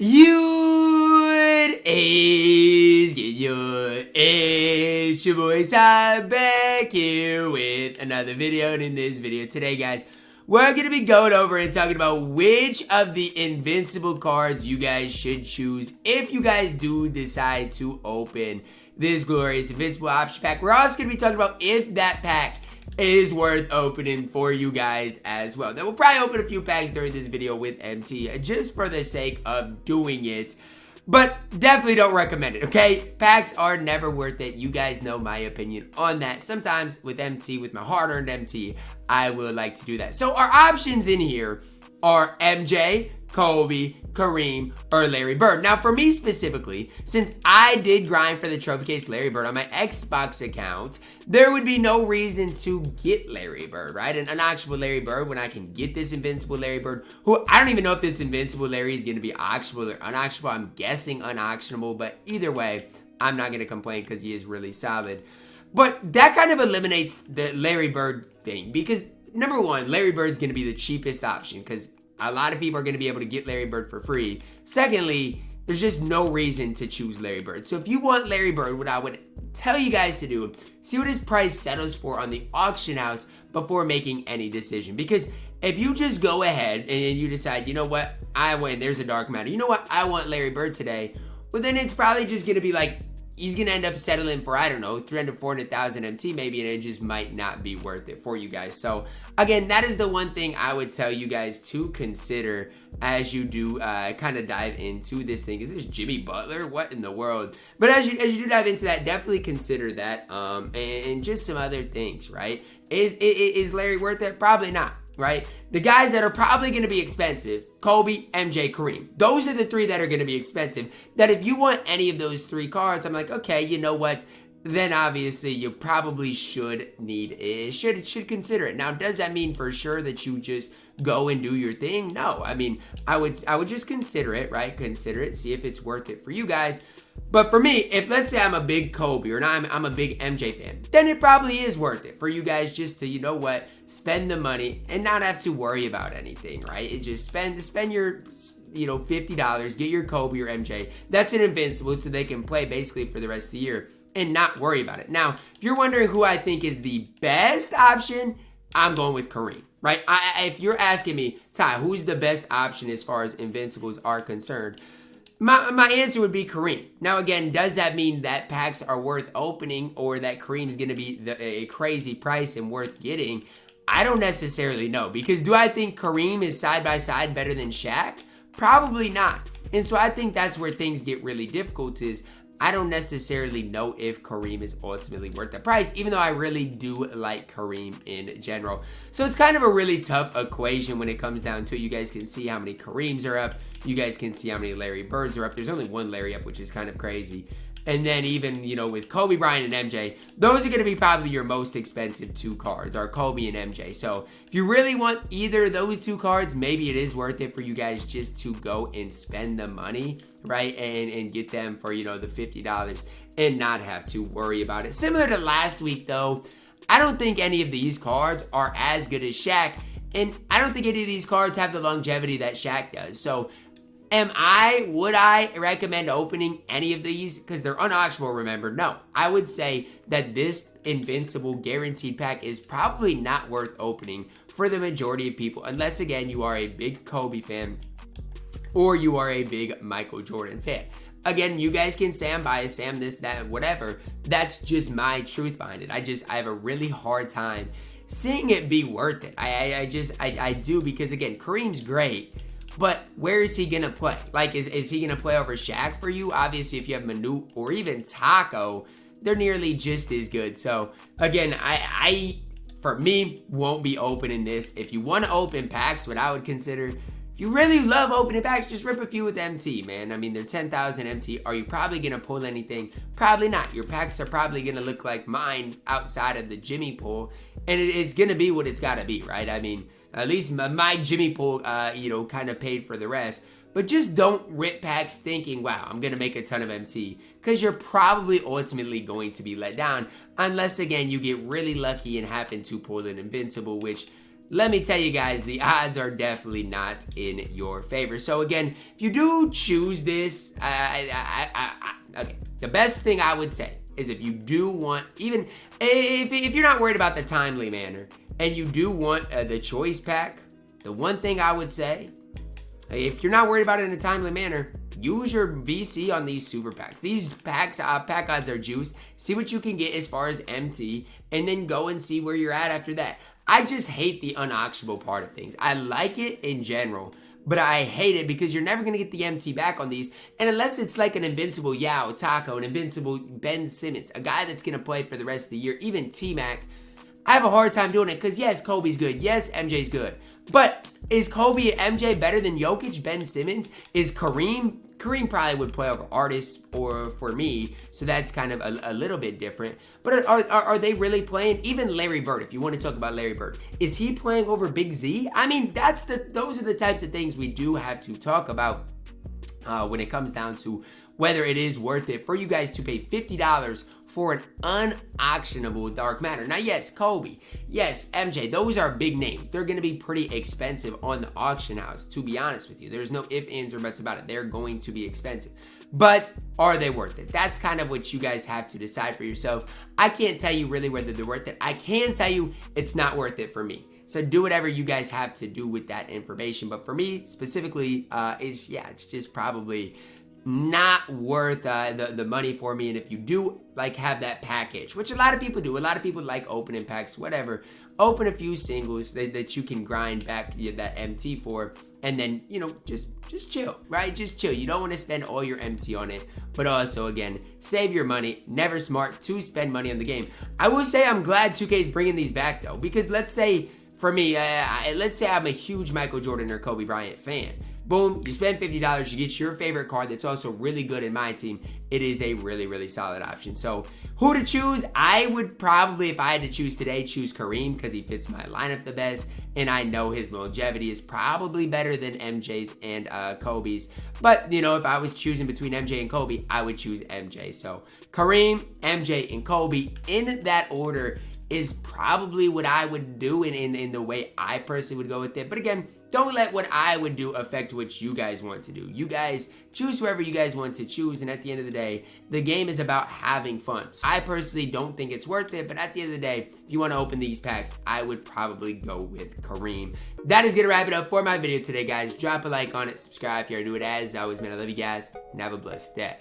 It is it's your boy Ty back here with another video. And in this video today, guys, we're going to be going over and talking about which of the invincible cards you guys should choose if you guys do decide to open this glorious invincible option pack. We're also going to be talking about if that pack is worth opening for you guys as well. Then we'll probably open a few packs during this video with MT just for the sake of doing it, but definitely don't recommend it, okay? Packs are never worth it. You guys know my opinion on that. Sometimes with MT, with my hard-earned MT, I would like to do that. So our options in here are MJ, Kobe, Kareem, or Larry Bird. Now, for me specifically, since I did grind for the trophy case Larry Bird on my Xbox account, there would be no reason to get Larry Bird, right? An unauctionable Larry Bird when I can get this invincible Larry Bird, who I don't even know if this invincible Larry is going to be auctionable or unauctionable. I'm guessing unauctionable, but either way, I'm not going to complain because he is really solid. But that kind of eliminates the Larry Bird thing because, number one, Larry Bird's going to be the cheapest option because a lot of people are going to be able to get Larry Bird for free. Secondly, there's just no reason to choose Larry Bird. So if you want Larry Bird, what I would tell you guys to do, see what his price settles for on the auction house before making any decision. Because if you just go ahead and you decide, you know what, I win, there's a dark matter. You know what, I want Larry Bird today. Well, then it's probably just going to be like, he's going to end up settling for, I don't know, 300, 400,000 MT maybe, and it just might not be worth it for you guys. So, again, that is the one thing I would tell you guys to consider as you do kind of dive into this thing. Is this Jimmy Butler? What in the world? But as you do dive into that, definitely consider that and just some other things, right? Is Larry worth it? Probably not. Right? The guys that are probably going to be expensive, Kobe, MJ, Kareem. Those are the three that are going to be expensive. That if you want any of those three cards, I'm like, okay, you know what? Then obviously you probably should consider it. Now, does that mean for sure that you just go and do your thing? No. I mean, I would just consider it, right? Consider it, see if it's worth it for you guys. But for me, if let's say I'm a big Kobe or I'm a big MJ fan, then it probably is worth it for you guys just to, you know what, spend the money and not have to worry about anything, right? It just spend your, you know, $50, get your Kobe or MJ. That's an invincible so they can play basically for the rest of the year and not worry about it. Now, if you're wondering who I think is the best option, I'm going with Kareem, right? If you're asking me, Ty, who's the best option as far as invincibles are concerned? My answer would be Kareem. Now, again, does that mean that packs are worth opening or that Kareem's going to be a crazy price and worth getting? I don't necessarily know because do I think Kareem is side by side better than Shaq? Probably not. And so I think that's where things get really difficult is I don't necessarily know if Kareem is ultimately worth the price, even though I really do like Kareem in general. So it's kind of a really tough equation when it comes down to it. You guys can see how many Kareems are up. You guys can see how many Larry Birds are up. There's only one Larry up, which is kind of crazy. And then even, you know, with Kobe Bryant and MJ, those are going to be probably your most expensive two cards, are Kobe and MJ. So if you really want either of those two cards, maybe it is worth it for you guys just to go and spend the money, right? And get them for, you know, the $50 and not have to worry about it. Similar to last week, though, I don't think any of these cards are as good as Shaq. And I don't think any of these cards have the longevity that Shaq does. So would I recommend opening any of these? Because they're unauctionable, remember? No. I would say that this invincible guaranteed pack is probably not worth opening for the majority of people. Unless, again, you are a big Kobe fan or you are a big Michael Jordan fan. Again, you guys can say I'm biased, say I'm this, that, whatever. That's just my truth behind it. I have a really hard time seeing it be worth it. I do because, again, Kareem's great. But where is he going to play? Like, is he going to play over Shaq for you? Obviously, if you have Manu or even Taco, they're nearly just as good. So, again, I for me, won't be opening this. If you want to open packs, what I would consider, if you really love opening packs, just rip a few with MT, man. I mean, they're 10,000 MT. Are you probably going to pull anything? Probably not. Your packs are probably going to look like mine outside of the Jimmy pull. And it's going to be what it's got to be, right? I mean, at least my Jimmy pull, you know, kind of paid for the rest. But just don't rip packs thinking, wow, I'm going to make a ton of MT. Because you're probably ultimately going to be let down. Unless, again, you get really lucky and happen to pull an invincible, which let me tell you guys, the odds are definitely not in your favor. So again, if you do choose this, okay, the best thing I would say is if you do want, even if you're not worried about the timely manner and you do want the choice pack, the one thing I would say, if you're not worried about it in a timely manner, use your VC on these super packs. These pack odds are juiced. See what you can get as far as MT, and then go and see where you're at after that. I just hate the unauctionable part of things. I like it in general, but I hate it because you're never going to get the MT back on these. And unless it's like an invincible Yao, Taco, an invincible Ben Simmons, a guy that's going to play for the rest of the year, even T-Mac, I have a hard time doing it because yes, Kobe's good. Yes, MJ's good. But is Kobe and MJ better than Jokic, Ben Simmons? Is Kareem? Kareem probably would play over artists or for me, so that's kind of a little bit different. But are they really playing? Even Larry Bird, if you want to talk about Larry Bird, is he playing over Big Z? I mean, those are the types of things we do have to talk about when it comes down to whether it is worth it for you guys to pay $50 for an unauctionable dark matter. Now, yes, Kobe, yes, MJ, those are big names. They're going to be pretty expensive on the auction house, to be honest with you. There's no ifs, ands, or buts about it. They're going to be expensive. But are they worth it? That's kind of what you guys have to decide for yourself. I can't tell you really whether they're worth it. I can tell you it's not worth it for me. So do whatever you guys have to do with that information. But for me specifically, it's just probably not worth the money for me. And if you do like have that package, which a lot of people do, a lot of people like opening packs, whatever, open a few singles that you can grind back that MT for, and then, you know, just chill, right? Just chill. You don't want to spend all your MT on it, but also, again, save your money. Never smart to spend money on the game. I will say I'm glad 2K is bringing these back, though, because let's say, for me, let's say I'm a huge Michael Jordan or Kobe Bryant fan. Boom, you spend $50, you get your favorite card that's also really good in my team. It is a really, really solid option. So who to choose? I would probably, if I had to choose today, choose Kareem because he fits my lineup the best. And I know his longevity is probably better than MJ's and Kobe's. But, you know, if I was choosing between MJ and Kobe, I would choose MJ. So Kareem, MJ, and Kobe in that order is probably what I would do in the way I personally would go with it. But again, don't let what I would do affect what you guys want to do. You guys choose whoever you guys want to choose, and at the end of the day, the game is about having fun. So I personally don't think it's worth it, but at the end of the day, if you want to open these packs, I would probably go with Kareem. That is going to wrap it up for my video today, guys. Drop a like on it, subscribe if you already do it. As always, man, I love you guys, and have a blessed day.